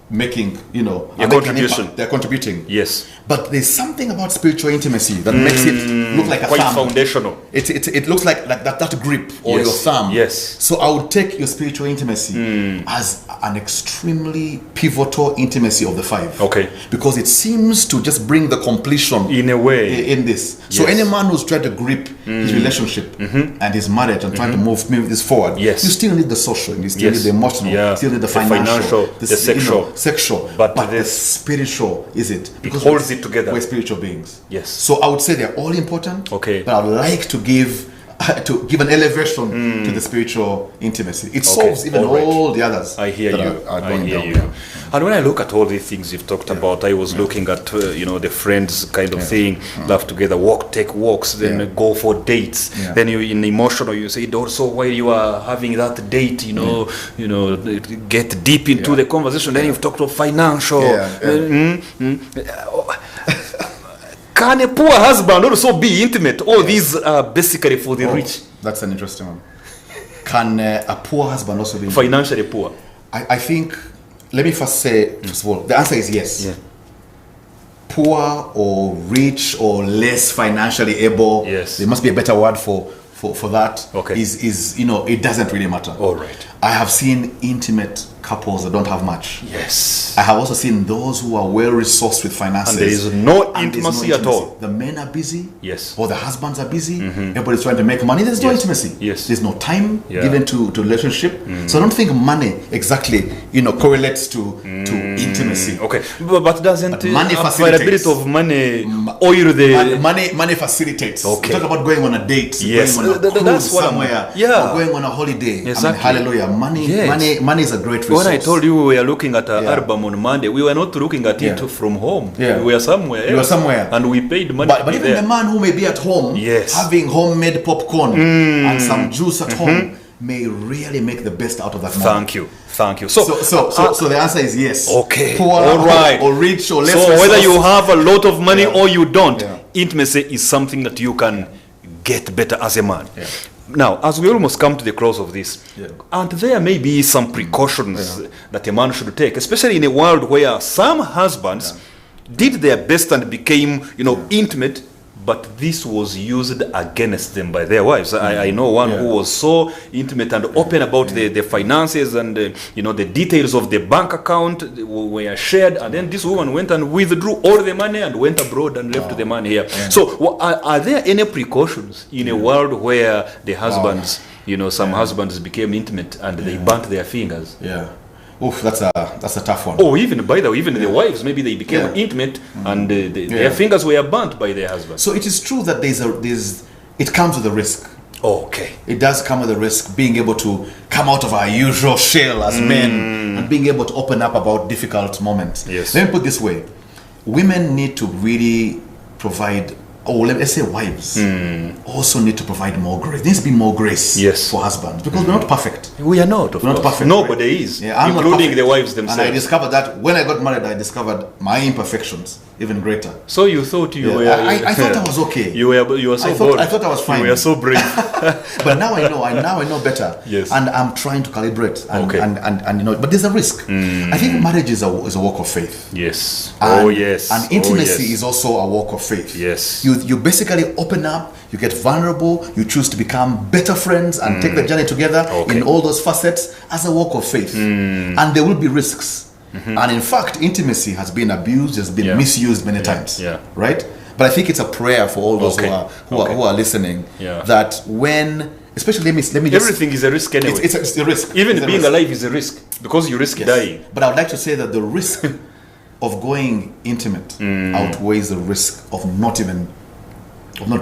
making, a contribution. They're contributing. Yes. But there's something about spiritual intimacy that makes it look like a quite thumb. Foundational. It looks like that grip or your thumb. Yes. So I would take your spiritual intimacy as an extremely pivotal intimacy of the 5. Okay. Because it seems to just bring the completion in a way in this. So any man who's trying to grip his relationship and his marriage and trying to move this forward, you still need the social, you still need the emotional, you still need the financial, the sexual. But the spiritual is it? Because it holds it together. We're spiritual beings. Yes. So I would say they're all important. Okay. But I would like to give an elevation to the spiritual intimacy. It solves even all the others. I hear you. I hear you. There. And when I look at all these things you've talked about, I was looking at the friends kind of thing, laugh together, take walks, then go for dates. Then you in emotional, you say also while you are having that date, get deep into the conversation. Then you've talked about financial. Can a poor husband also be intimate? All these are basically for the rich. That's an interesting one. Can a poor husband also be financially poor? I think, let me first say, first of all, the answer is yes. Yeah. Poor or rich or less financially able, there must be a better word for that. Okay. Is it doesn't really matter. All right. I have seen intimate couples that don't have much. Yes. I have also seen those who are well resourced with finances. And there is no intimacy at all. The men are busy. Yes. Or the husbands are busy. Everybody's trying to make money. There's no intimacy. Yes. There's no time given to relationship. So I don't think money exactly, correlates to intimacy. Okay. But doesn't money availability of money oil the money facilitates. Okay. We talk about going on a date, yes. going on a cruise that's what somewhere, or going on a holiday. Exactly. Hallelujah. Money is a great resource. When I told you we were looking at an album on Monday, we were not looking at it from home. Yeah. We were somewhere else. You were somewhere. And we paid money. But even the man who may be at home, having homemade popcorn and some juice at home, may really make the best out of that moment. Thank you. So the answer is yes. Okay. Poor, all right. or rich or less. So whether you have a lot of money or you don't, intimacy is something that you can get better as a man. Yeah. Now, as we almost come to the close of this, and there may be some precautions that a man should take, especially in a world where some husbands did their best and became, intimate, but this was used against them by their wives. I know one who was so intimate and open about the finances and the details of the bank account were shared, and then this woman went and withdrew all the money and went abroad and left the money here. So are there any precautions in a world where the husbands, some husbands became intimate and they burnt their fingers? Yeah. Oof, that's a tough one. Oh, even the wives, maybe they became intimate and their fingers were burnt by their husbands. So it is true that it comes with a risk. Okay. It does come with a risk, being able to come out of our usual shell as men and being able to open up about difficult moments. Yes. Let me put it this way. Women need to really provide, let's say wives, also need to provide more grace. There needs to be more grace for husbands, because we're not perfect. We are not, of course. Not perfect. Nobody is, including the wives themselves. And I discovered that when I got married, I discovered my imperfections even greater. So you thought you were... I thought I was okay. You were so bold. I thought I was fine. You were so brave. But now I know better. Yes. And I'm trying to calibrate. And but there's a risk. I think marriage is a walk of faith. Yes. And, And intimacy is also a walk of faith. Yes. You basically open up, you get vulnerable, you choose to become better friends and take the journey together in all those facets as a walk of faith. And there will be risks. And in fact, intimacy has been abused, has been misused many times. Right? But I think it's a prayer for all those who are listening that when, especially let me just, everything is a risk anyway. It's a risk. Even being alive is a risk because you risk dying. But I would like to say that the risk of going intimate outweighs the risk of not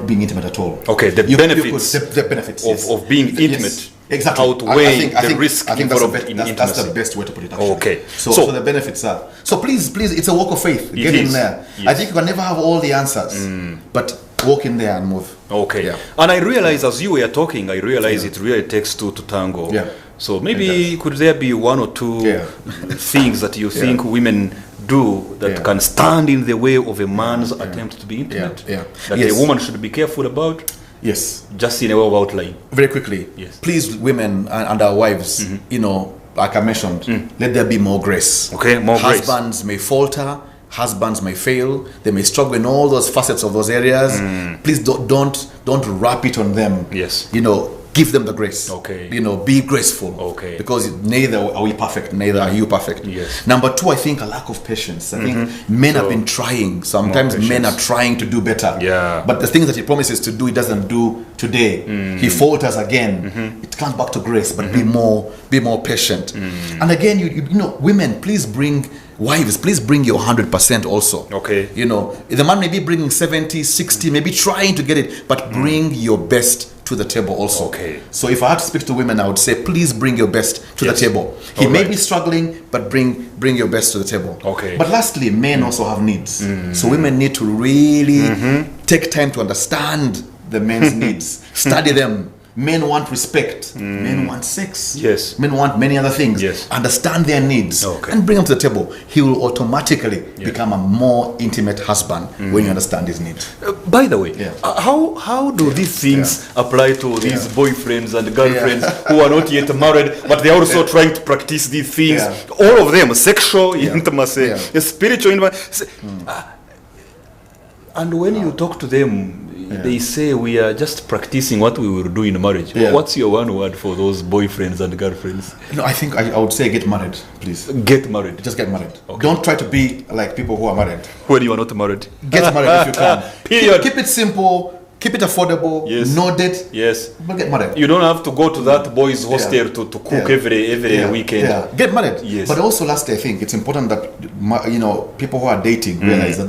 being intimate at all. Okay, the benefits of being intimate outweigh the risk involved in intimacy. That's the best way to put it, actually. Okay. So the benefits are. So please, it's a walk of faith. Get in there. Yes. I think you can never have all the answers, but walk in there and move. Okay. Yeah. And I realize as you were talking, it really takes two to tango. Yeah. So maybe could there be one or two things that you think women do that can stand in the way of a man's attempt to be intimate? That a woman should be careful about? Yes. Just in a way of outline. Very quickly. Yes. Please, women and our wives, you know, like I mentioned, let there be more grace. Okay, more grace. Husbands may falter. Husbands may fail. They may struggle in all those facets of those areas. Please don't wrap it on them. Yes. You know, give them the grace. Okay. You know, be graceful. Okay. Because neither are we perfect, neither are you perfect. Yes. Number two, I think a lack of patience. I think men have been trying. Sometimes men are trying to do better. Yeah. But the things that he promises to do, he doesn't do today. He falters again. It comes back to grace, but be more patient. And again, you know, women, please bring your 100% also. Okay. You know, the man may be bringing 70, 60, maybe trying to get it, but bring your best to the table also. Okay. So if I had to speak to women, I would say, please bring your best to the table. He may be struggling, but bring your best to the table. Okay. But lastly, men also have needs. So women need to really take time to understand the men's needs, study them. Men want respect. Men want sex. Yes. Men want many other things. Yes. Understand their needs and bring them to the table. He will automatically become a more intimate husband when you understand his needs. By the way, how do these things apply to these boyfriends and girlfriends who are not yet married, but they are also trying to practice these things? All of them, sexual intimacy, spiritual intimacy. And when you talk to them, they say we are just practicing what we will do in marriage. What's your one word for those boyfriends and girlfriends? No, I think I would say get married, please. Get married. Just get married. Okay. Don't try to be like people who are married. When you are not married. Get married if you can. Period. Keep it simple. Keep it affordable. Yes. No debt. Yes. But get married. You don't have to go to that boy's hostel to cook every weekend. Yeah. Get married. Yes. But also, lastly, I think it's important that people who are dating realize that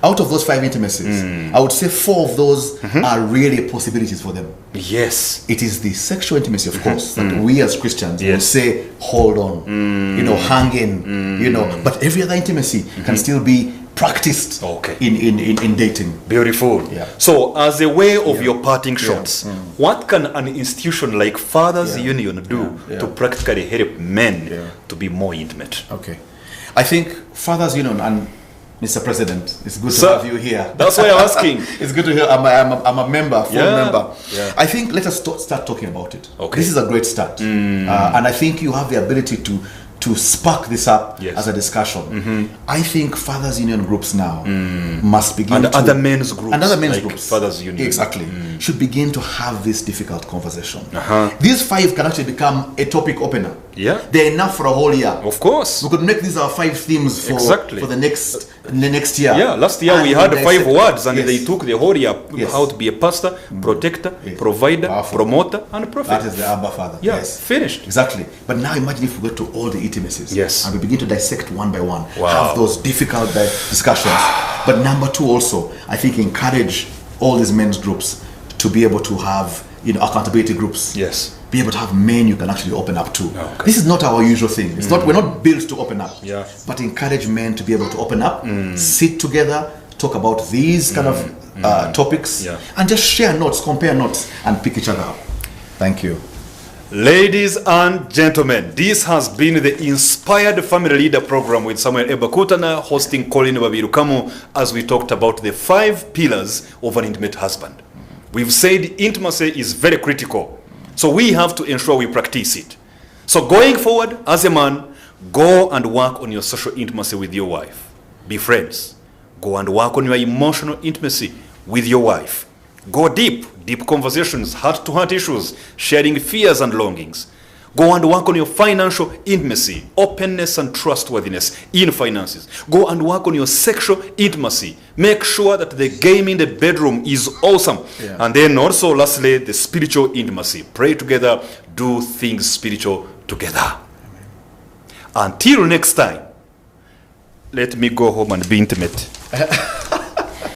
out of those 5 intimacies, I would say 4 of those are really possibilities for them. Yes. It is the sexual intimacy, of course, that we as Christians will say, hold on, hang in, but every other intimacy can still be practiced in dating. Beautiful. Yeah. So, as a way of your parting shots, what can an institution like Fathers Union do to practically help men to be more intimate? Okay. I think Fathers Union and Mr. President, it's good to have you here. That's why I'm asking. It's good to hear. I'm a member, full member. Yeah. I think let us start talking about it. Okay. This is a great start. And I think you have the ability to spark this up as a discussion. I think Fathers Union groups now must begin other men's groups. And other men's like groups. Fathers Union. Exactly. Should begin to have this difficult conversation. These 5 can actually become a topic opener. Yeah. They're enough for a whole year. Of course. We could make these our 5 themes for the next year. Yeah, last year we had 5 words and they took the whole year. How to be a pastor, protector, provider, promoter, and prophet. That is the Abba Father. Yes, finished. Exactly. But now imagine if we go to all the intimacies. Yes. And we begin to dissect one by one. Have those difficult discussions. But number 2 also, I think encourage all these men's groups to be able to have accountability groups. Yes. Be able to have men you can actually open up to. Okay. This is not our usual thing. It's not. We're not built to open up. Yeah. But encourage men to be able to open up, sit together, talk about these kind of topics, and just share notes, compare notes, and pick each other up. Thank you. Ladies and gentlemen, this has been the Inspired Family Leader program with Samuel Bakutana hosting Collin Babirukamu as we talked about the 5 pillars of an intimate husband. We've said intimacy is very critical. So we have to ensure we practice it. So going forward, as a man, go and work on your social intimacy with your wife. Be friends. Go and work on your emotional intimacy with your wife. Go deep conversations, heart-to-heart issues, sharing fears and longings. Go and work on your financial intimacy, openness and trustworthiness in finances. Go and work on your sexual intimacy. Make sure that the game in the bedroom is awesome. Yeah. And then also, lastly, the spiritual intimacy. Pray together, do things spiritual together. Amen. Until next time, let me go home and be intimate.